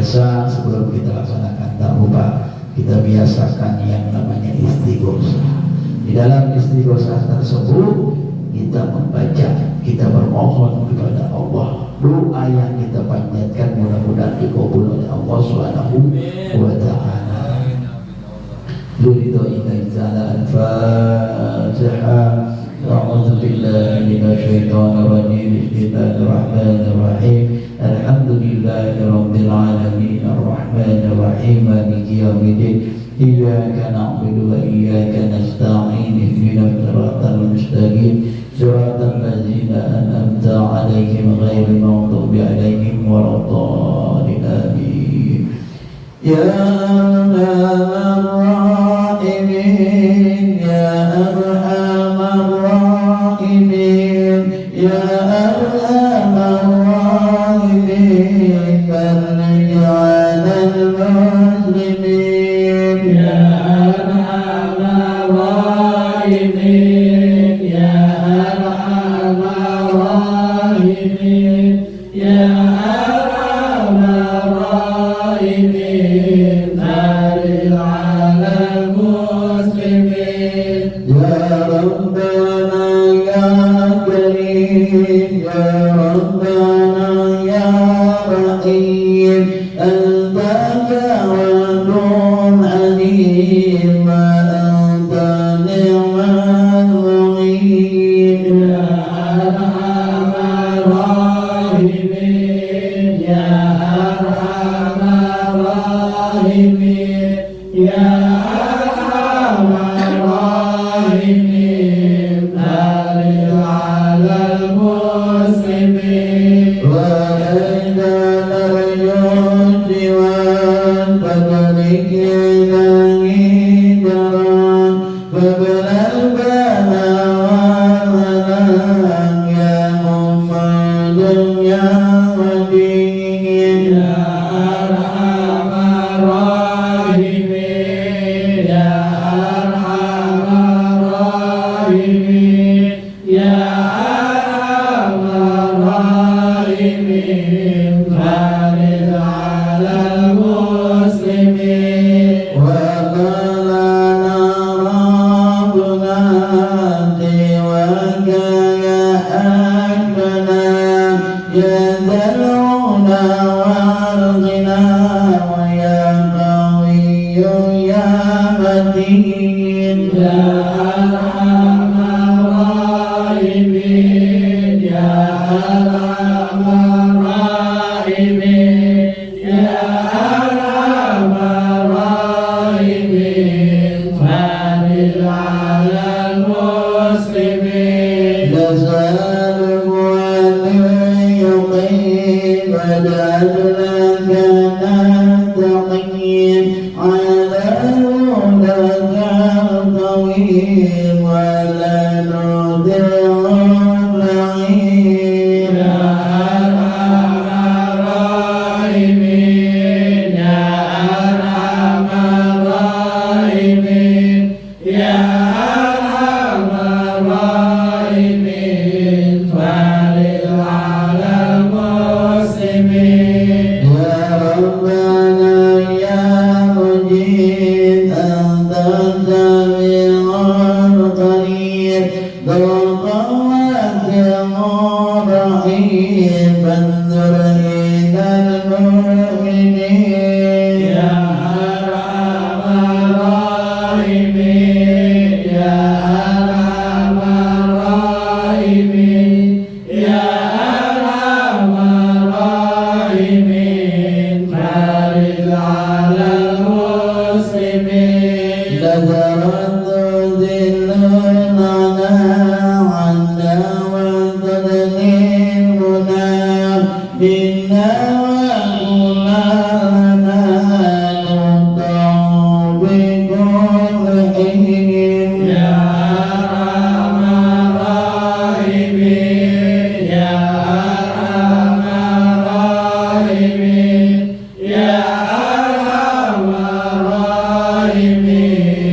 biasa sebelum kita laksanakan tak lupa kita biasakan yang namanya istighosah. Di dalam istighosah tersebut kita membaca, kita bermohon kepada Allah, doa yang kita panjatkan mudah-mudahan dikabul oleh Allah Subhanahu wa taala. Biridha'ika ta'ala al-Fatihah. A'udzu billahi minasyaitonir rajim. Bismillahirrahmanirrahim. Alhamdulillahi rabbil alamin arrahmanir rahim maliki yaumiddin. Iyyaka na'budu wa iyyaka nasta'in. Ihdinas siratal mustaqim. Siratal ladzina an'amta 'alaihim ghairil maghdubi 'alaihim waladdallin. Amin. Ya Arhamar Rahimin, Ya Arhamar Rahimin, Ya Arhamar Rahimin, farij 'alal muslimin. Ya Arhamar Rahimin, Ya Arhamar Rahimin, Ya Arhamar Rahimin.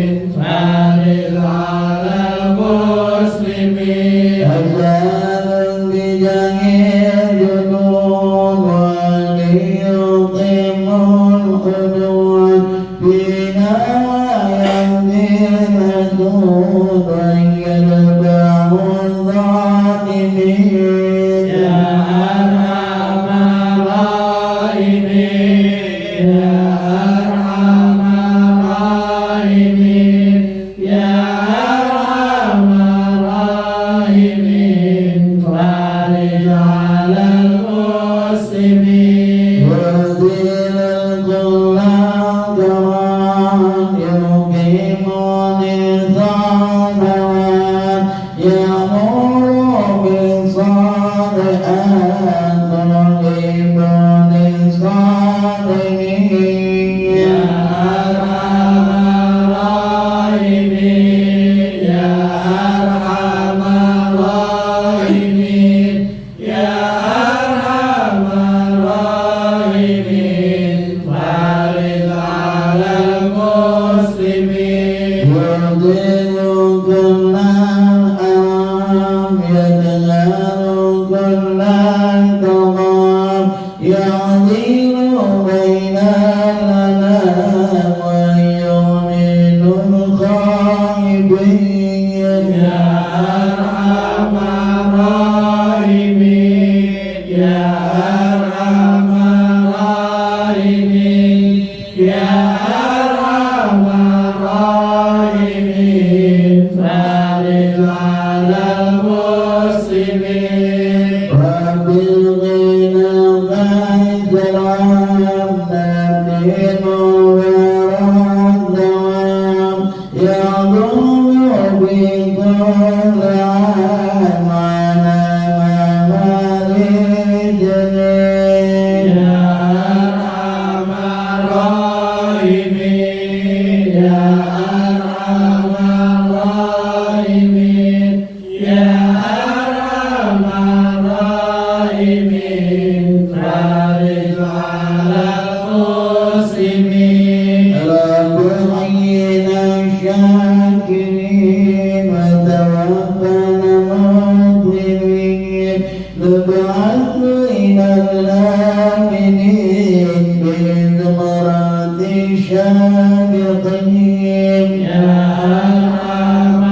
سابقين يا أرحم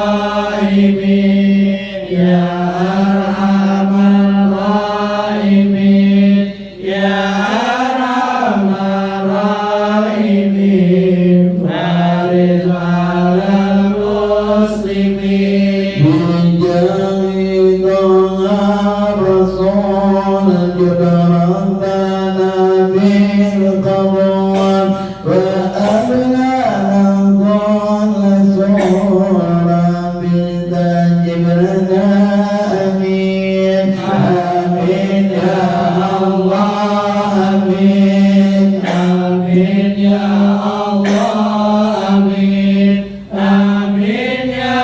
الراحمين يا أرحم الراحمين يا أرحم الراحمين بارك على المسلمين بجاه رسول ربنا بالقبول وأبلانا ضل سورا بالتجبرنا أمين آمين يا الله آمين آمين يا الله آمين آمين يا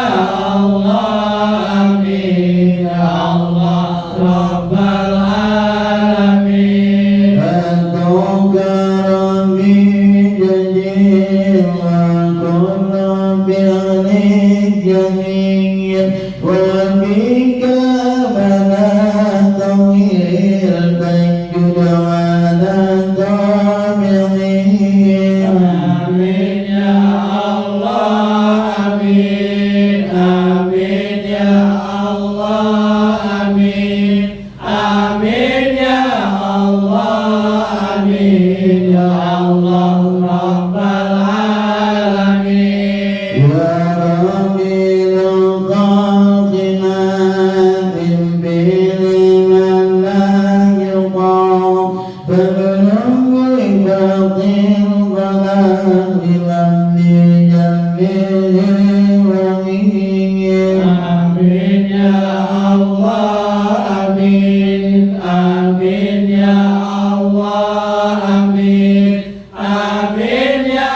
الله آمين يا الله رب العالمين أدعوك ربي جميل وكل بأهل جميل وبك بنات طويل تنجد على الطامعين آمين يا الله آمين آمين يا الله آمين آمين يا الله آمين يا الله رب العالمين يا ربي خلقنا من بين من لا يقام فبلغ باطل ضلال من بجنبه ومين آمين يا الله آمين آمين يا الله آمين آمين يا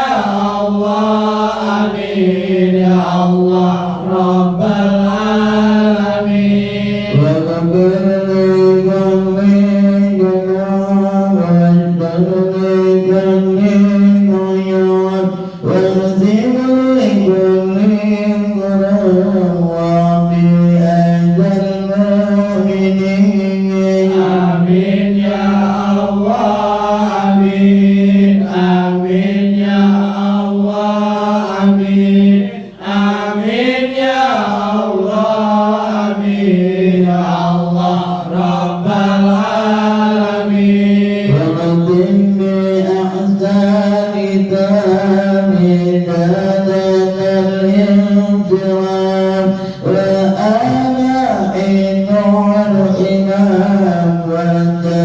الله آمين يا الله رب العالمين وغفر لي ذنبي جنوب واجبر لي جنبي عيون واغسل لي كل ذنوب وفي أجل المؤمنين آمين يا الله آمين آمين يا الله آمين آمين يا الله آمين يا الله رب العالمين وقدم بأحسان تامدادنا الانفراد وآلاء النور الإمام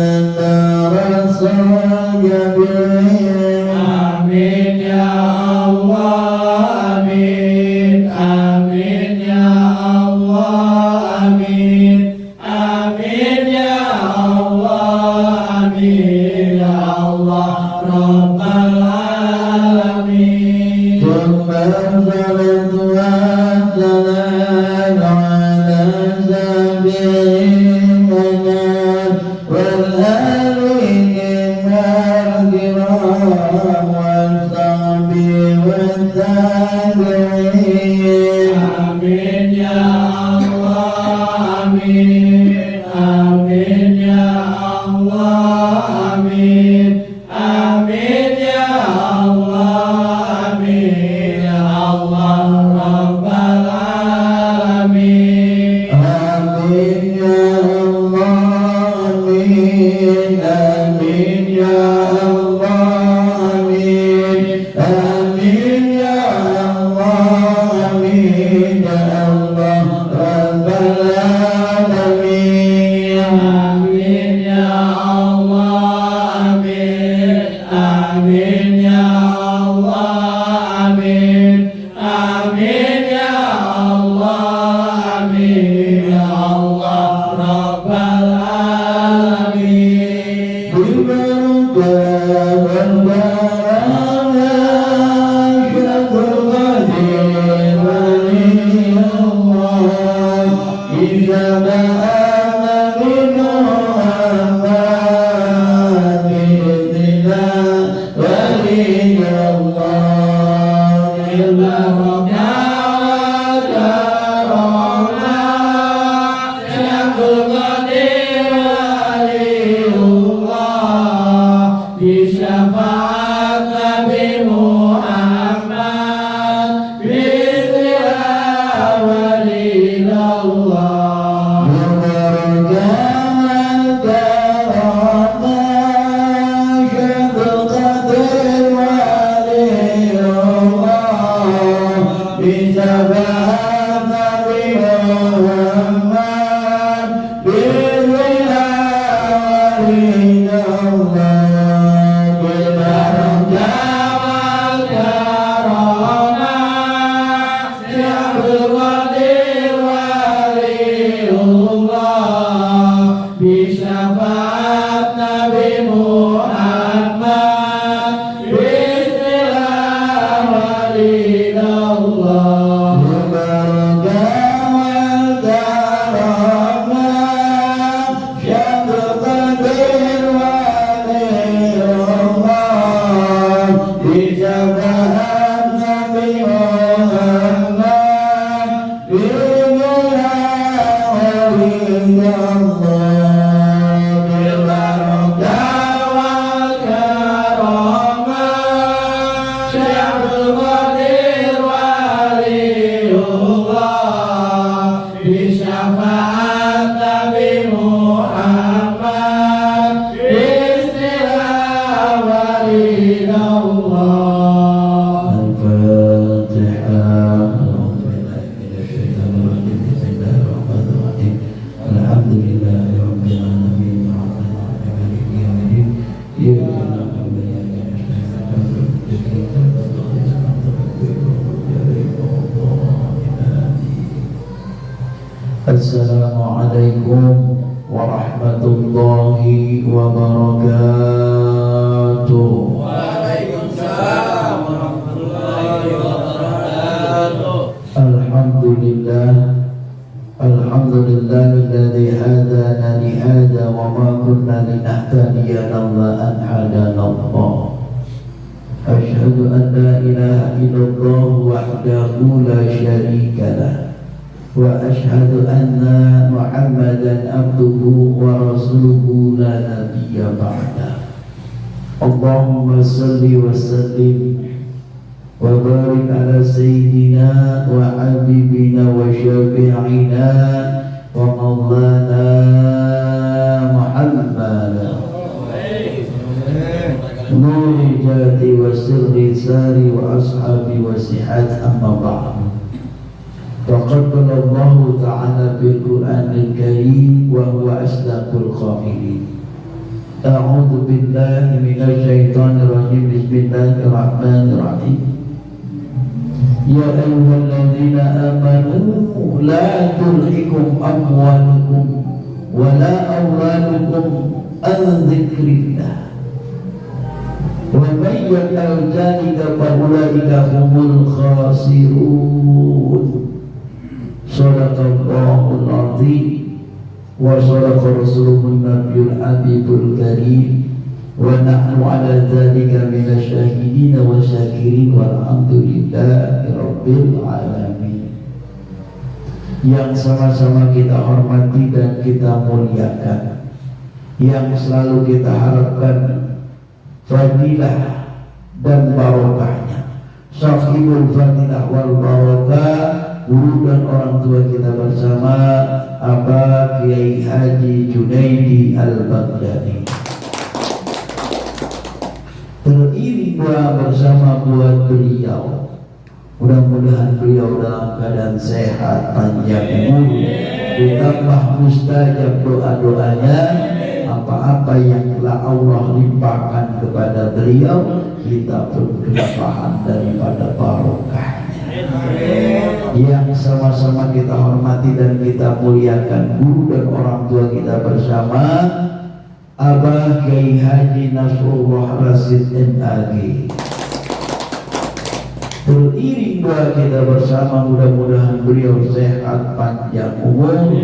وتدارس الجبين آمين يا الله آمين آمين يا الله آمين آمين يا الله آمين يا الله رب العالمين ثم الصلاة والسلام على سبيل المنال والآل الكرام والصحب والتابعين آمين يا الله آمين آمين يا الله آمين آمين يا الله آمين يا الله رب العالمين آمين يا الله آمين آمين يا الله آمين آمين يا الله آمين يا الله رب العالمين آمين يا الله آمين آمين يا الله آمين آمين يا الله آمين يا الله رب العالمين بالبركة والبركة القدير ولي الله إذا بأن بمحمد بإذن الله ولي الله بالبركة والكرم بشفاعة نبي Assalamualaikum warahmatullahi wabarakatuh. Waalaikumsalam warahmatullahi wabarakatuh. Alhamdulillahilladzi hadana li hadza wa ma kunna linahtadiya laula an hadana Allah. Asyhadu an la ilaha illallah wahdahu la syarika lah. Wa ashhadu anna Muhammadan abduhu wa rasuluhu la nabiyya ba'da. Allahumma salli wa sallim wa barik ala sayyidina wa habibina wa syafi'ina wa maulana Muhammadan nuri jati wa sirri sari wa ashabi wa sihat amma ba'du. فقبل الله تعالى بالقرآن الكريم وهو أصدق القائلين. أعوذ بالله من الشيطان الرجيم. بسم الله الرحمن الرحيم. يا أيها الذين آمنوا لا تلهكم أموالكم ولا أولادكم عن ذكر الله ومن يفعل ذلك فأولئك هم الخاسرون. Sadaqallahul azim wa sadaqa rasuluhun nabiyul habibul karim wa nahnu ala dzalika minasy syahidin wa syakirin walhamdulillahi rabbil alamin. Yang sama-sama kita hormati dan kita muliakan, yang selalu kita harapkan fadilah dan barokahnya, sahibul fadilah wal barakah, guru dan orang tua kita bersama Abah Kiai Haji Junaidi Al-Baghdadi. Teriring doa bersama buat beliau. Mudah-mudahan beliau dalam keadaan sehat, panjang umur, ditambah mustajab doa-doanya. Apa-apa yang telah Allah limpahkan kepada beliau, kita pun kelimpahan daripada barokahnya. Yang sama-sama kita hormati dan kita muliakan guru dan orang tua kita bersama Abah Kiai Haji Nasrullah Rasid MAG. Beriring doa kita bersama, mudah-mudahan beliau sehat, panjang umur,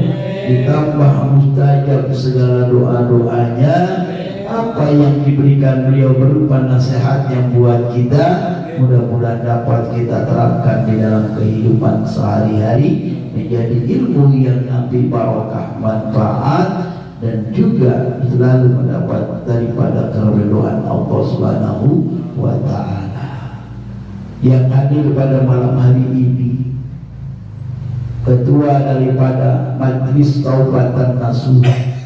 ditambah mustajab segala doa-doanya. Apa yang diberikan beliau berupa nasihat yang buat kita, mudah-mudahan dapat kita terapkan di dalam kehidupan sehari-hari, menjadi ilmu yang nanti barokah, manfaat, dan juga selalu mendapat daripada keridhaan Allah Subhanahu wa Ta'ala. Yang hadir pada malam hari ini, ketua daripada Majlis Taubatan Nasuha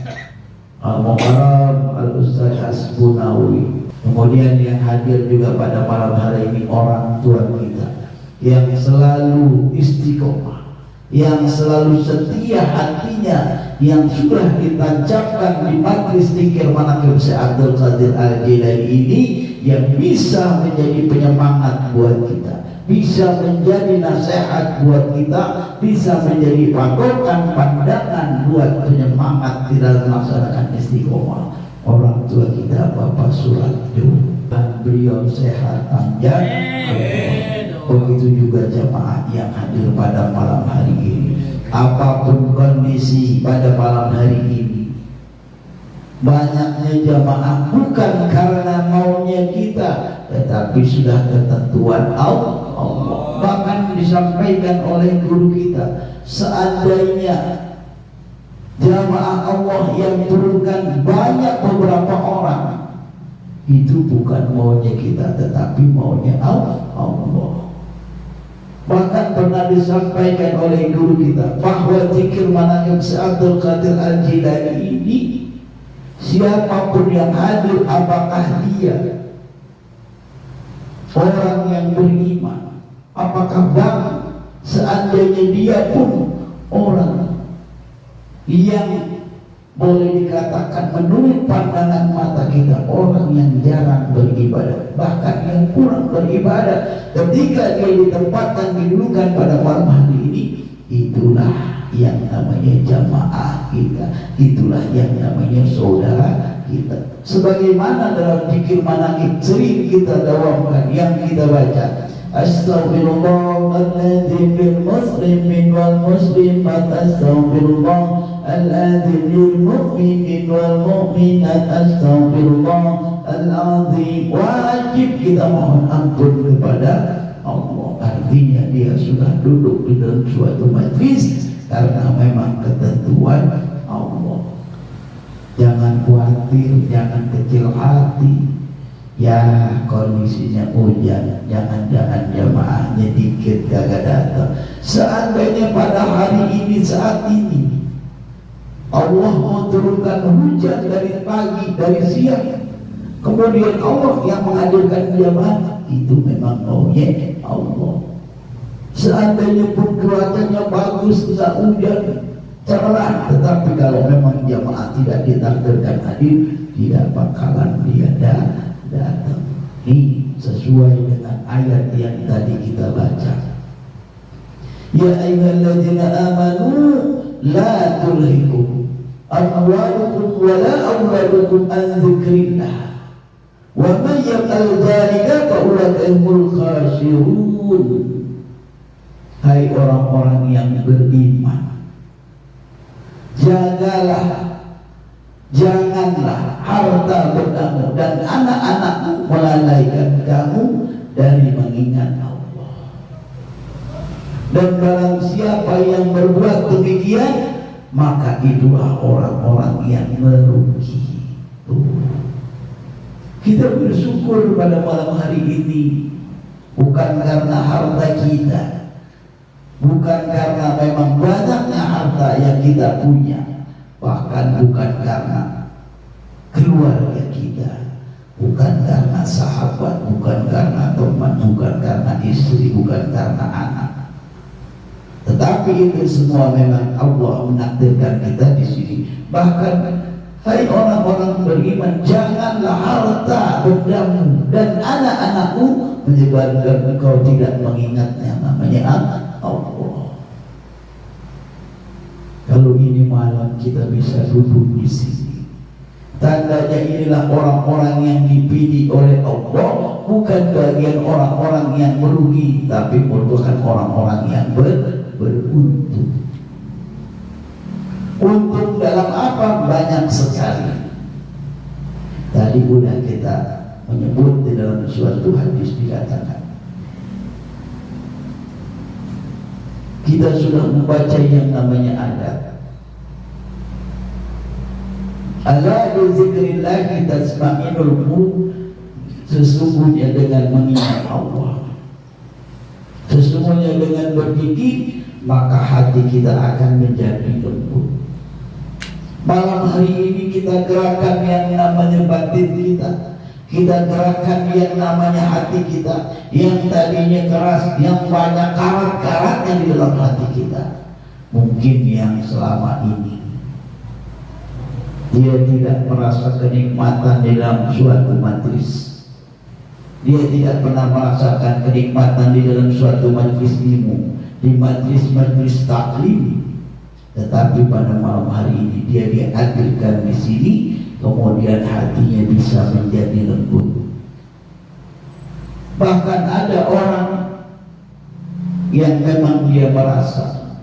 Al-Mukarram Al-Ustaz Hasbunawi. Kemudian yang hadir juga pada malam hari ini orang tua kita yang selalu istiqomah, yang selalu setia hatinya, yang sudah ditancapkan di Majlis Zikir Manaqib Syekh Abdul Qadir Al-Jilani ini, yang bisa menjadi penyemangat buat kita, bisa menjadi nasihat buat kita, bisa menjadi patokan pandangan buat penyemangat di dalam melaksanakan istiqomah. Orang tua kita Bapak Suratjo, dan beliau sehat panjang. Begitu juga jamaah yang hadir pada malam hari ini. Apapun kondisi pada malam hari ini, Banyaknya jamaah bukan karena maunya kita, tetapi sudah ketentuan Allah. Bahkan disampaikan oleh guru kita, seandainya jamaah Allah yang turunkan banyak beberapa orang, itu bukan maunya kita, tetapi maunya Allah. Bahkan pernah disampaikan oleh guru kita bahwa zikir manaqib Abdul Qadir Al-Jilani ini, siapapun yang hadir, apakah dia orang yang beriman, apakah bang, seandainya dia pun orang yang boleh dikatakan menurut pandangan mata kita orang yang jarang beribadah, bahkan yang kurang beribadah, ketika dia ditempatkan didudukan pada malam hari ini, itulah yang namanya jamaah kita, itulah yang namanya saudara kita. Sebagaimana dalam zikir manaqib sering kita dawamkan, yang kita baca, Astaghfirullahaladzim bil muslimin wal muslimat, Astaghfirullahaladzim lil mu'minin wal mu'minat, Astaghfirullahaladzim. Wajib kita mohon ampun kepada Allah. Artinya dia sudah duduk di dalam suatu majlis karena memang ketentuan Allah. Jangan khawatir, jangan kecil hati. Ya kondisinya hujan, jangan-jangan jamaahnya dikit gak datang. Seandainya pada hari ini, saat ini Allah mau turunkan hujan dari pagi, dari siang, kemudian Allah yang menghadirkan jamaah, itu memang maunya Allah. Seandainya pun cuacanya bagus, tidak hujan, cerah, tetapi kalau memang jamaah tidak ditakdirkan hadir, tidak bakalan dia datang. Ini sesuai dengan ayat yang tadi kita baca. Ya ayyuhalladzina amanu la tulhikum amwalukum wala auladukum an dzikrillah wa may yaf'al dzalika fa ulaika humul khasirun. Hai orang-orang yang beriman, jagalah, janganlah harta bendamu dan anak-anakmu melalaikan kamu dari mengingat Allah. Dan barang siapa yang berbuat demikian, maka itulah orang-orang yang merugi. Kita bersyukur pada malam hari ini, bukan karena harta kita, bukan karena memang banyaknya harta yang kita punya, bahkan bukan karena keluarga kita, bukan karena sahabat, bukan karena teman, bukan karena istri, bukan karena anak, tetapi itu semua memang Allah menakdirkan kita di sini. Bahkan hai orang-orang beriman, janganlah harta bendamu dan anak-anakmu menyebabkan engkau tidak mengingatnya namanya Allah. Kalau ini malam kita bisa duduk di sini, tandanya inilah orang-orang yang dipilih oleh Allah, bukan bagian orang-orang yang merugi, tapi merupakan orang-orang yang beruntung. Untung dalam apa? Banyak sekali. Tadi sudah kita menyebut di dalam suatu hadis dikatakan, kita sudah membaca yang namanya adab. Ala bi zikrillah tasma'inul qulub, sesungguhnya dengan mengingat Allah, sesungguhnya dengan berzikir, maka hati kita akan menjadi lembut. Malam hari ini kita gerakan yang namanya batin kita, kita gerakan yang namanya hati kita, yang tadinya keras, yang banyak karat-karatnya di dalam hati kita. Mungkin yang selama ini dia tidak merasa kenikmatan di dalam suatu majlis, dia tidak pernah merasakan kenikmatan di dalam suatu majlis ilmu, di majlis-majlis taklim, tetapi pada malam hari ini dia dihadirkan di sini, kemudian hatinya bisa menjadi lembut. Bahkan ada orang yang memang dia merasa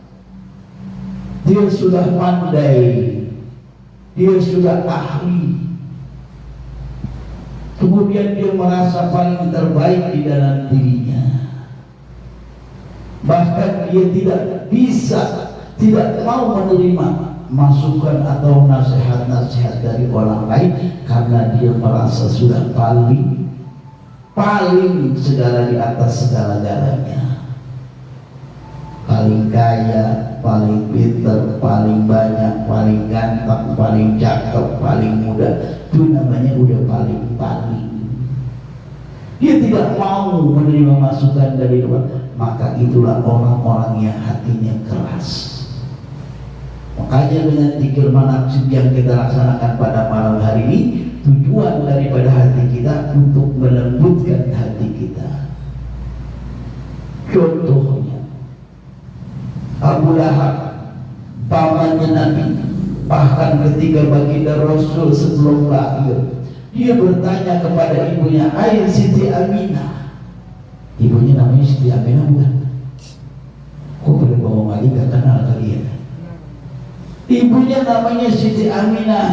dia sudah pandai dia sudah ahli, kemudian dia merasa paling terbaik di dalam dirinya, bahkan dia tidak mau menerima masukan atau nasihat-nasihat dari orang lain karena dia merasa sudah paling segala di atas segala-galanya, paling kaya, paling pintar, paling banyak, paling ganteng, paling cakep, paling muda. Itu namanya udah paling. Dia tidak mau menerima masukan dari luar. Maka itulah orang-orang yang hatinya keras. Makanya dengan zikir manaqib yang kita laksanakan pada malam hari ini, tujuan daripada hati kita untuk melembutkan hati kita. Contohnya Abu Lahab, pamannya Nabi, bahkan ketika baginda Rasul sebelum lahir, dia bertanya kepada ibunya, "Hai Siti Aminah." Ibunya namanya Siti Aminah bukan? Kok pada bawa kali gak kenal kalian? Ibunya namanya Siti Aminah.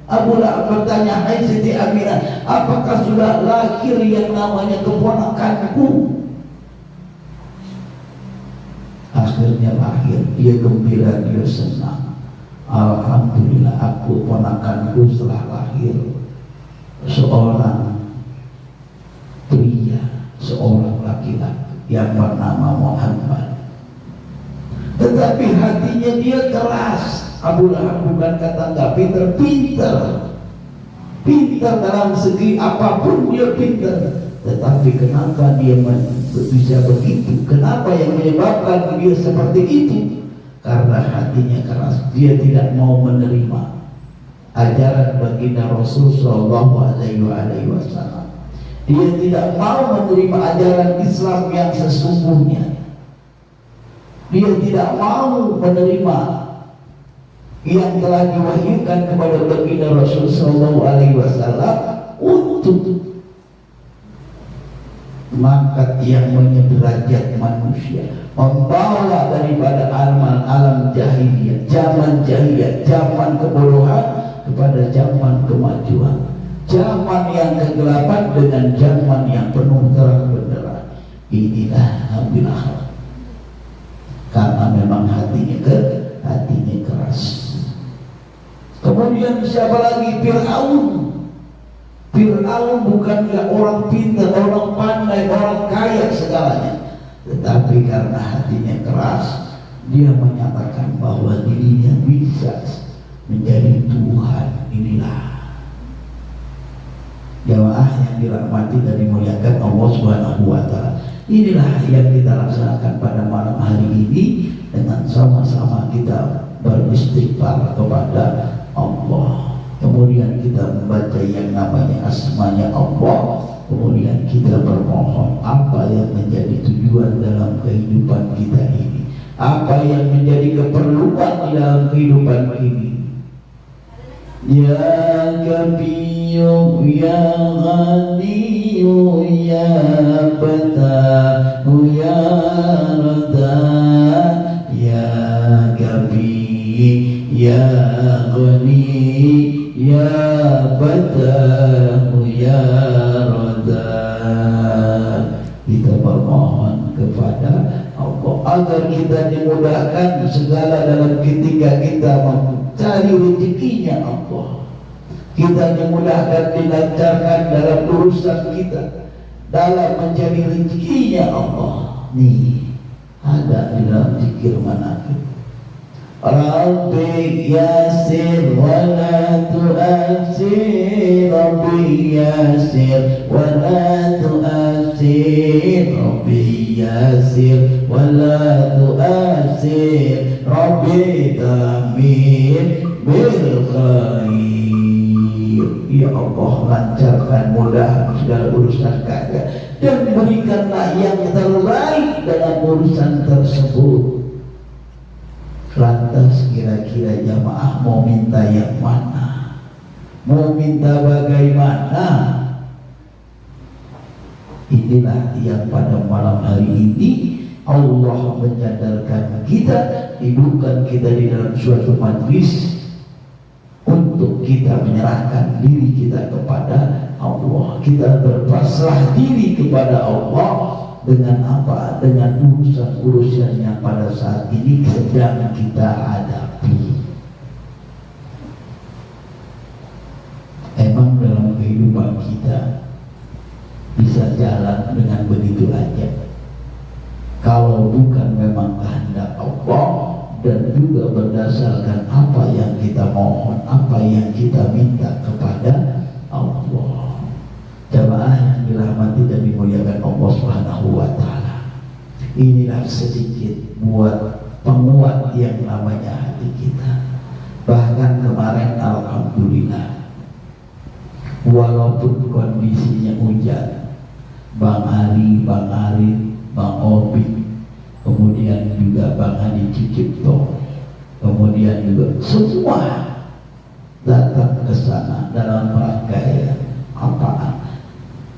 Abu Lahab bertanya, "Hai Siti Aminah, apakah sudah lahir yang namanya keponakanku?" Akhirnya lahir. Dia gembira, dia senang. Alhamdulillah, aku ponakanku setelah lahir seorang pria, seorang laki-laki yang bernama Muhammad. Tetapi hatinya dia keras. Abu Lahab bukan kata nggak pintar dalam segi apapun dia pintar. Tetapi kenapa dia bisa begitu? Kenapa yang menyebabkan dia seperti itu? Karena hatinya keras. Dia tidak mau menerima ajaran baginda Rasul Shallallahu Alaihi Wasallam. Dia tidak mau menerima ajaran Islam yang sesungguhnya. Dia tidak mau menerima yang telah diwahyukan kepada baginda Rasul Shallallahu Alaihi Wasallam untuk mengangkat yang derajat manusia, membawa daripada alam jahiliyah, zaman kebodohan kepada zaman kemajuan, zaman yang kegelapan dengan zaman yang penuh terang benderang. Inilah Abu Lahab, karena memang hatinya keras. Kemudian siapa lagi? Fir'aun bukanlah orang pintar, orang pandai, orang kaya segalanya, tetapi karena hatinya keras, dia menyatakan bahwa dirinya bisa menjadi Tuhan. Inilah jamaah yang dirahmati dan dimuliakan Allah Subhanahu wa Ta'ala. Inilah yang kita laksanakan pada malam hari ini dengan sama-sama kita beristighfar kepada Allah. Kemudian kita membaca yang namanya asmanya Allah. Kemudian kita bermohon apa yang menjadi tujuan dalam kehidupan kita ini, apa yang menjadi keperluan di dalam kehidupan ini. Ya Kabiyu ya Ghaniyu ya Fatahu ya Rada, ya Kabiyu ya Ghani ya Fatahu ya Rada. Kita bermohon kepada Allah agar kita dimudahkan segala dalam ketika kita mencari rezekinya Allah. Kita dimudahkan, dilancarkan dalam urusan kita, dalam mencari rezekinya Allah. Nih ada di dalam zikir manaqib. Rabbi yasir wa la tu'asir, Rabbi yasir wa la tu'asir, Rabbi yasir wa la tu'asir, Rabbi tamin bil khair. Ya Allah, lancarkan, mudahkan segala urusan kita dan berikanlah yang terbaik dalam urusan tersebut. Lantas kira-kira jamaah mau minta yang mana? Mau minta bagaimana? Inilah yang pada malam hari ini Allah menyadarkan kita, hidupkan kita di dalam suatu majlis untuk kita menyerahkan diri kita kepada Allah. Kita berpasrah diri kepada Allah dengan apa? Dengan urusan-urusan yang pada saat ini sedang kita hadapi. Emang dalam kehidupan kita bisa jalan dengan begitu aja? Kalau bukan memang kehendak Allah dan juga berdasarkan apa yang kita mohon, apa yang kita minta kepada Allah. Jamaah yang dirahmati dan dimuliakan Allah Subhanahu wa taala. Inilah sedikit buat penguat yang namanya hati kita. Bahkan kemarin alhamdulillah, walaupun kondisinya hujan, Bang Ali, Bang Arif, Bang Obi, kemudian juga Bang Adi Cicipto, kemudian juga semua datang ke sana dalam rangkaian apaan?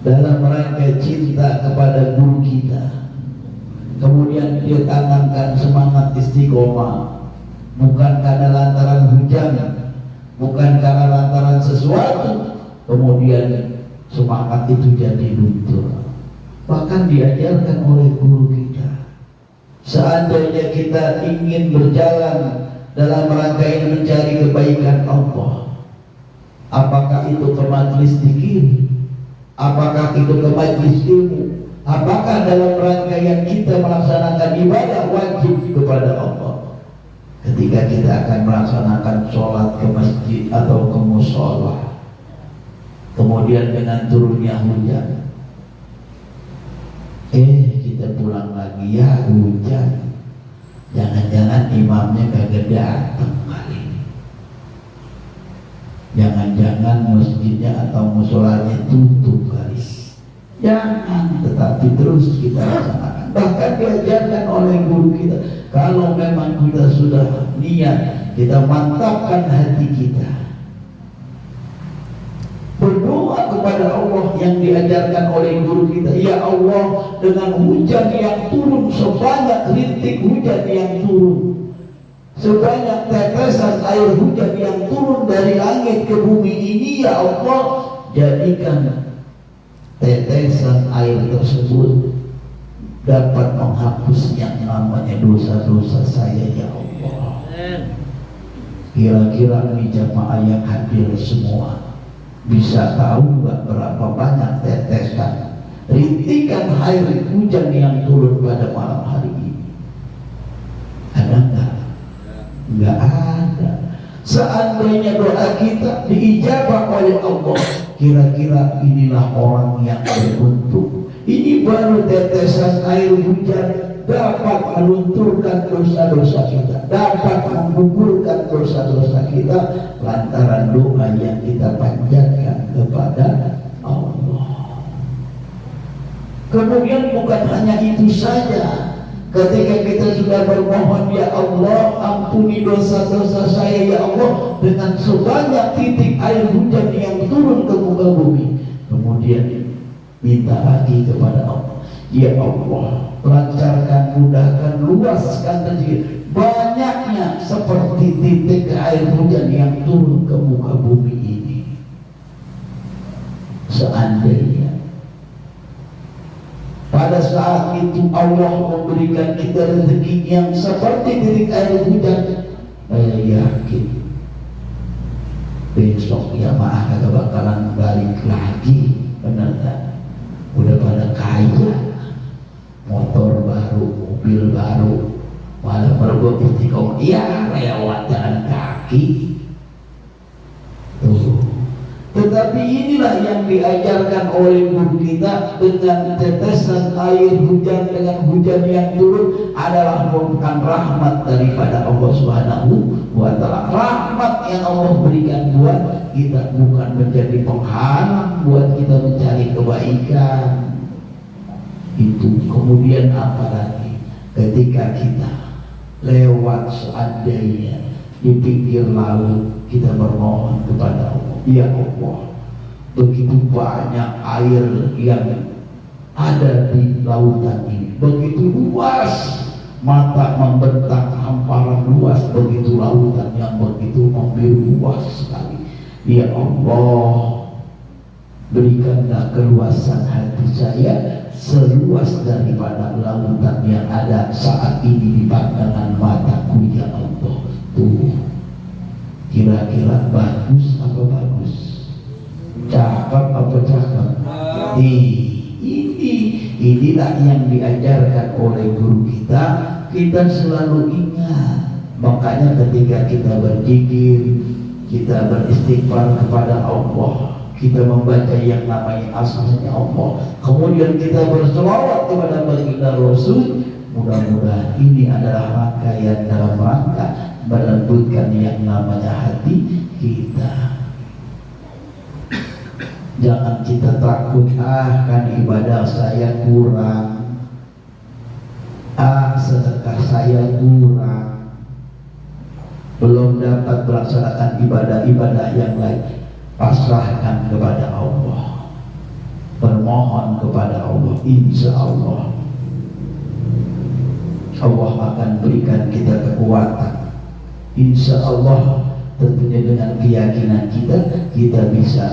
Dalam rangkaian cinta kepada guru kita. Kemudian dia tanamkan semangat istiqomah, bukan karena lantaran hujan, bukan karena lantaran sesuatu, kemudian semangat itu jadi luntur. Bahkan diajarkan oleh guru kita, seandainya kita ingin berjalan dalam rangkaian mencari kebaikan Allah, apakah itu ke majelis zikir, apakah itu ke majelis ilmu, apakah dalam rangkaian kita melaksanakan ibadah wajib kepada Allah, ketika kita akan melaksanakan sholat ke masjid atau ke musola, kemudian dengan turunnya hujan, kita pulang lagi, ya hujan, jangan-jangan imamnya kagak datang kali ini, jangan-jangan masjidnya atau musolanya tutup kali ini. Jangan, tetapi terus kita laksanakan. Bahkan diajarkan oleh guru kita, kalau memang kita sudah niat, kita mantapkan hati kita, berdoa kepada Allah yang diajarkan oleh guru kita. Ya Allah, dengan hujan yang turun sebanyak rintik hujan yang turun, sebanyak tetesan air hujan yang turun dari langit ke bumi ini, ya Allah, jadikan tetesan air tersebut dapat menghapus yang namanya dosa-dosa saya, ya Allah. Kira-kira ini jamaah yang hadir semua bisa tahu nggak berapa banyak tetesan rintikan air hujan yang turun pada malam hari ini? Ada nggak? Nggak ada. Seandainya doa kita diijabah oleh Allah, kira-kira inilah orang yang beruntung. Ini baru tetesan air hujan dapat melunturkan dosa-dosa kita, dapat menggugurkan dosa-dosa kita lantaran doa yang kita panjatkan kepada Allah. Kemudian bukan hanya itu saja, ketika kita sudah bermohon, ya Allah ampuni dosa-dosa saya ya Allah, dengan sebanyak titik air hujan yang turun ke muka bumi, kemudian minta lagi kepada Allah, ya Allah lancarkan, mudahkan, luaskan rezeki banyaknya seperti titik air hujan yang turun ke muka bumi ini. Seandainya pada saat itu Allah memberikan kita rezeki yang seperti titik air hujan, saya yakin besok jamaah kagak bakalan balik lagi. Benar tak? Udah pada kaya, motor baru, mobil baru, malah merebut istiqomah, ya lewat jalan kaki tuh. Tetapi inilah yang diajarkan oleh guru kita, dengan tetesan air hujan, dengan hujan yang turun adalah merupakan rahmat daripada Allah Subhanahu wa taala. Rahmat yang Allah berikan buat kita, bukan menjadi penghalang buat kita mencari kebaikan. Itu kemudian apa lagi? Ketika kita lewat seandainya di pinggir laut, kita bermohon kepada Allah, ya Allah, begitu banyak air yang ada di lautan ini, begitu luas, mata membentang hamparan luas, begitu lautan yang begitu membiru luas sekali. Ya Allah, berikanlah keluasan hati saya seluas daripada lautan yang ada saat ini di pandangan mataku, ya Allah. Tuh, kira-kira bagus apa bagus? Cakep apa cakep? Inilah yang diajarkan oleh guru kita. Kita selalu ingat. Makanya ketika kita berzikir, kita beristighfar kepada Allah, kita membaca yang namanya asmanya Allah, kemudian kita berselawat kepada baginda Rasul, mudah-mudahan ini adalah rangkaian dalam rangka melembutkan yang namanya hati kita. Jangan kita takut, kan ibadah saya kurang, sedekah saya kurang, belum dapat melaksanakan ibadah-ibadah yang lain. Pasrahkan kepada Allah, bermohon kepada Allah. Insya Allah Allah akan berikan kita kekuatan. Insya Allah, tentunya dengan keyakinan kita bisa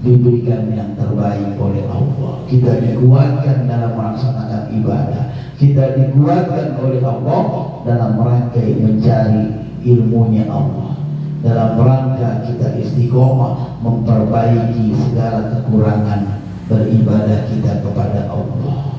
diberikan yang terbaik oleh Allah. Kita dikuatkan dalam melaksanakan ibadah, kita dikuatkan oleh Allah dalam rangkai mencari ilmunya Allah, dalam rangka kita istiqomah memperbaiki segala kekurangan beribadah kita kepada Allah.